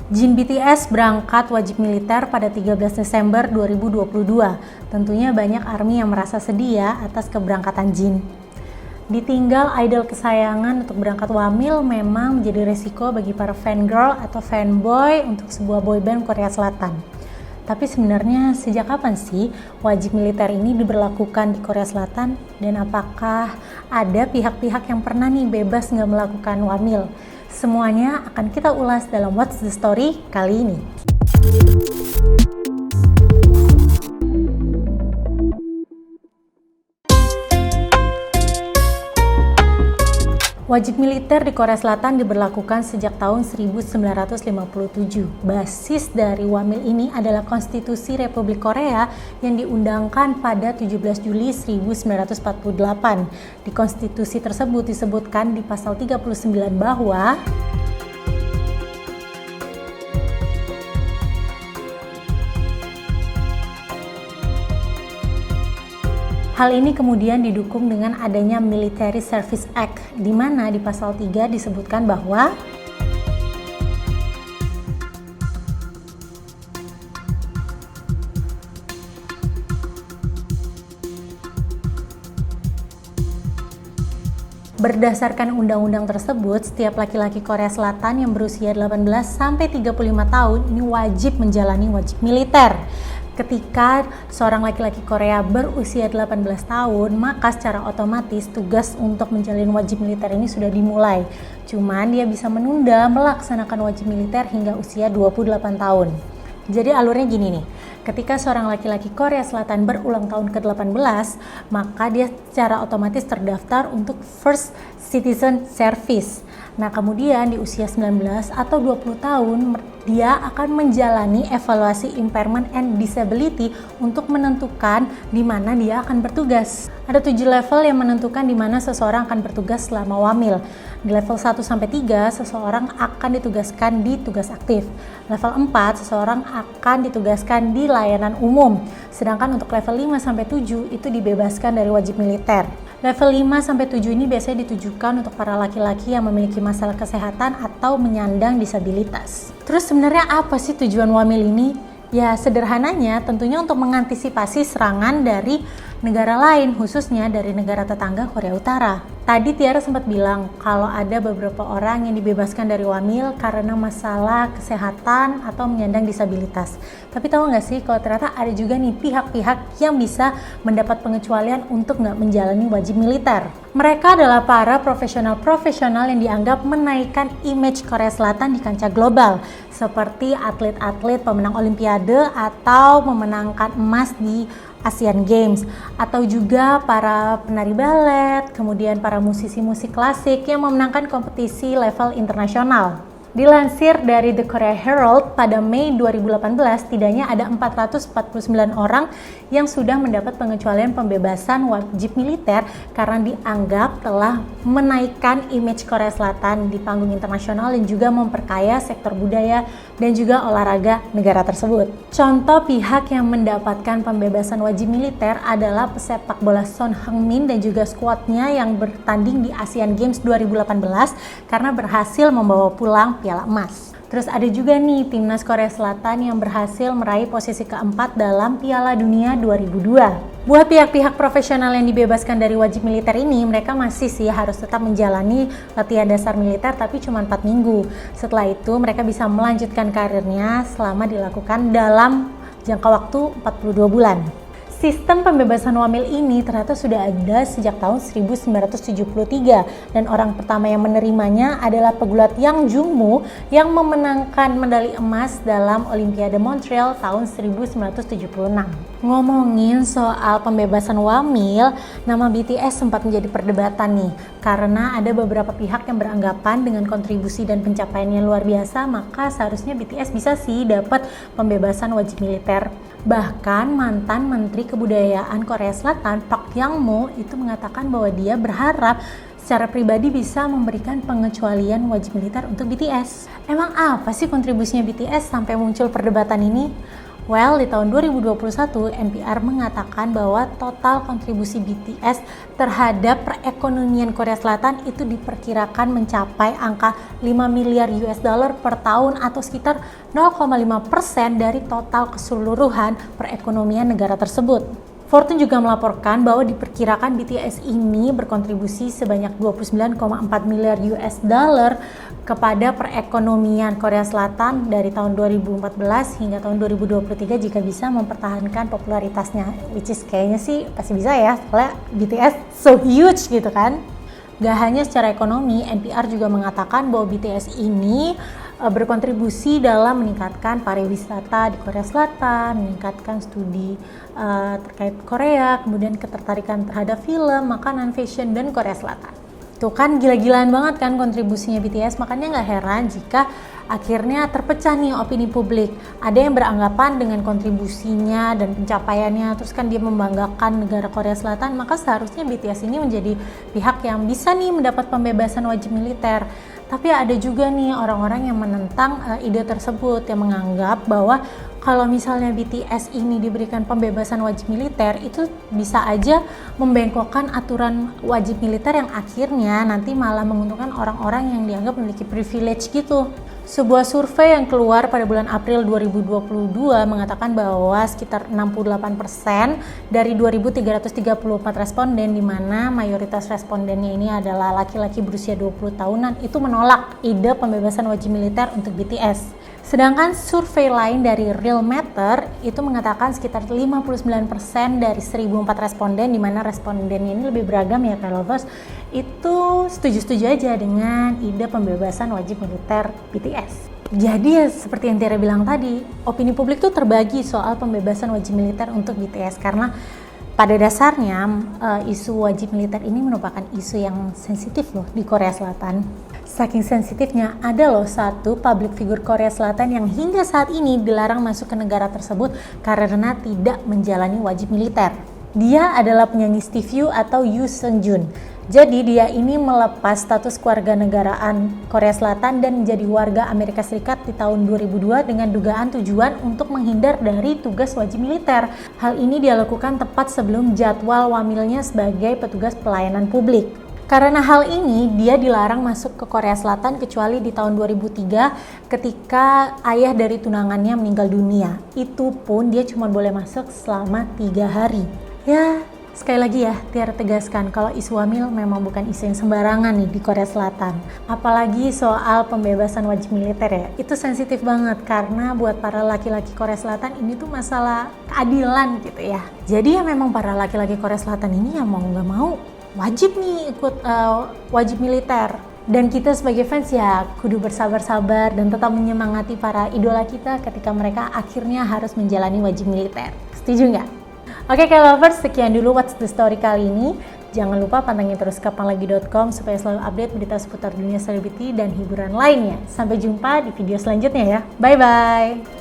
Jin BTS berangkat wajib militer pada 13 Desember 2022. Tentunya banyak ARMY yang merasa sedih ya atas keberangkatan Jin. Ditinggal idol kesayangan untuk berangkat wamil memang menjadi resiko bagi para fangirl atau fanboy untuk sebuah boyband Korea Selatan. Tapi sebenarnya sejak kapan sih wajib militer ini diberlakukan di Korea Selatan? Dan apakah ada pihak-pihak yang pernah nih bebas nggak melakukan wamil? Semuanya akan kita ulas dalam What's the Story kali ini. Wajib militer di Korea Selatan diberlakukan sejak tahun 1957. Basis dari wamil ini adalah Konstitusi Republik Korea yang diundangkan pada 17 Juli 1948. Di konstitusi tersebut disebutkan di pasal 39 bahwa hal ini kemudian didukung dengan adanya Military Service Act, di mana di pasal 3 disebutkan bahwa berdasarkan undang-undang tersebut, setiap laki-laki Korea Selatan yang berusia 18 sampai 35 tahun ini wajib menjalani wajib militer. Ketika seorang laki-laki Korea berusia 18 tahun, maka secara otomatis tugas untuk menjalin wajib militer ini sudah dimulai. Cuman dia bisa menunda melaksanakan wajib militer hingga usia 28 tahun. Jadi alurnya gini nih, ketika seorang laki-laki Korea Selatan berulang tahun ke-18, maka dia secara otomatis terdaftar untuk First Citizen Service. Nah kemudian di usia 19 atau 20 tahun dia akan menjalani evaluasi impairment and disability untuk menentukan di mana dia akan bertugas. Ada 7 level yang menentukan di mana seseorang akan bertugas selama wamil. Di level 1 sampai 3 seseorang akan ditugaskan di tugas aktif. Level 4 seseorang akan ditugaskan di layanan umum. Sedangkan untuk level 5 sampai 7 itu dibebaskan dari wajib militer. Level 5 sampai 7 ini biasanya ditujukan untuk para laki-laki yang memiliki masalah kesehatan atau menyandang disabilitas. Terus sebenarnya apa sih tujuan wamil ini? Ya sederhananya tentunya untuk mengantisipasi serangan dari negara lain, khususnya dari negara tetangga Korea Utara. Tadi Tiara sempat bilang kalau ada beberapa orang yang dibebaskan dari wamil karena masalah kesehatan atau menyandang disabilitas. Tapi tahu nggak sih kalau ternyata ada juga nih pihak-pihak yang bisa mendapat pengecualian untuk nggak menjalani wajib militer. Mereka adalah para profesional-profesional yang dianggap menaikkan image Korea Selatan di kancah global, seperti atlet-atlet pemenang Olimpiade atau memenangkan emas di Asian Games, atau juga para penari balet, kemudian para musisi musik klasik yang memenangkan kompetisi level internasional. Dilansir dari The Korea Herald, pada Mei 2018, setidaknya ada 449 orang yang sudah mendapat pengecualian pembebasan wajib militer karena dianggap telah menaikkan image Korea Selatan di panggung internasional dan juga memperkaya sektor budaya dan juga olahraga negara tersebut. Contoh pihak yang mendapatkan pembebasan wajib militer adalah pesepak bola Son Heung-min dan juga skuadnya yang bertanding di Asian Games 2018 karena berhasil membawa pulang piala emas. Terus ada juga nih timnas Korea Selatan yang berhasil meraih posisi keempat dalam Piala Dunia 2002. Buat pihak-pihak profesional yang dibebaskan dari wajib militer ini, mereka masih sih harus tetap menjalani latihan dasar militer tapi cuma 4 minggu. Setelah itu mereka bisa melanjutkan karirnya selama dilakukan dalam jangka waktu 42 bulan. Sistem pembebasan wamil ini ternyata sudah ada sejak tahun 1973 dan orang pertama yang menerimanya adalah pegulat Yang Jung-moo yang memenangkan medali emas dalam Olimpiade Montreal tahun 1976. Ngomongin soal pembebasan wamil, nama BTS sempat menjadi perdebatan nih karena ada beberapa pihak yang beranggapan dengan kontribusi dan pencapaiannya luar biasa maka seharusnya BTS bisa sih dapat pembebasan wajib militer. Bahkan mantan Menteri Kebudayaan Korea Selatan Park Yang-mo itu mengatakan bahwa dia berharap secara pribadi bisa memberikan pengecualian wajib militer untuk BTS. Emang apa sih kontribusinya BTS sampai muncul perdebatan ini? Well, di tahun 2021, NPR mengatakan bahwa total kontribusi BTS terhadap perekonomian Korea Selatan itu diperkirakan mencapai angka 5 miliar US dollar per tahun atau sekitar 0,5% dari total keseluruhan perekonomian negara tersebut. Fortune juga melaporkan bahwa diperkirakan BTS ini berkontribusi sebanyak 29,4 miliar US dollar kepada perekonomian Korea Selatan dari tahun 2014 hingga tahun 2023 jika bisa mempertahankan popularitasnya, which is kayaknya sih pasti bisa ya, soalnya BTS so huge gitu kan. Gak hanya secara ekonomi, NPR juga mengatakan bahwa BTS ini berkontribusi dalam meningkatkan pariwisata di Korea Selatan, meningkatkan studi terkait Korea, kemudian ketertarikan terhadap film, makanan, fashion, dan Korea Selatan. Tuh kan gila-gilaan banget kan kontribusinya BTS, makanya gak heran jika akhirnya terpecah nih opini publik. Ada yang beranggapan dengan kontribusinya dan pencapaiannya, terus kan dia membanggakan negara Korea Selatan, maka seharusnya BTS ini menjadi pihak yang bisa nih mendapat pembebasan wajib militer. Tapi ada juga nih orang-orang yang menentang ide tersebut, yang menganggap bahwa kalau misalnya BTS ini diberikan pembebasan wajib militer, itu bisa aja membengkokkan aturan wajib militer yang akhirnya nanti malah menguntungkan orang-orang yang dianggap memiliki privilege gitu. Sebuah survei yang keluar pada bulan April 2022 mengatakan bahwa sekitar 68% dari 2.334 responden, di mana mayoritas respondennya ini adalah laki-laki berusia 20 tahunan, itu menolak ide pembebasan wajib militer untuk BTS. Sedangkan survei lain dari Real Matter itu mengatakan sekitar 59% dari 1.004 responden, di mana respondennya ini lebih beragam ya K-lovers, itu setuju-setuju aja dengan ide pembebasan wajib militer BTS. Jadi ya seperti yang Tiara bilang tadi, opini publik tuh terbagi soal pembebasan wajib militer untuk BTS karena pada dasarnya isu wajib militer ini merupakan isu yang sensitif loh di Korea Selatan. Saking sensitifnya, ada loh satu public figure Korea Selatan yang hingga saat ini dilarang masuk ke negara tersebut karena tidak menjalani wajib militer. Dia adalah penyanyi Steve Yoo atau Yoo Seung Joon. Jadi dia ini melepas status kewarganegaraan Korea Selatan dan menjadi warga Amerika Serikat di tahun 2002 dengan dugaan tujuan untuk menghindar dari tugas wajib militer. Hal ini dia lakukan tepat sebelum jadwal wamilnya sebagai petugas pelayanan publik. Karena hal ini, dia dilarang masuk ke Korea Selatan kecuali di tahun 2003 ketika ayah dari tunangannya meninggal dunia. Itu pun dia cuma boleh masuk selama 3 hari. Ya, sekali lagi ya, Tiara tegaskan kalau isu hamil memang bukan isu yang sembarangan nih di Korea Selatan. Apalagi soal pembebasan wajib militer ya, itu sensitif banget karena buat para laki-laki Korea Selatan ini tuh masalah keadilan gitu ya. Jadi ya memang para laki-laki Korea Selatan ini ya mau nggak mau wajib nih ikut wajib militer. Dan kita sebagai fans ya kudu bersabar-sabar dan tetap menyemangati para idola kita ketika mereka akhirnya harus menjalani wajib militer. Setuju nggak? Oke K-lovers, sekian dulu What's the Story kali ini. Jangan lupa pantengin terus kapanlagi.com supaya selalu update berita seputar dunia selebriti dan hiburan lainnya. Sampai jumpa di video selanjutnya ya. Bye-bye!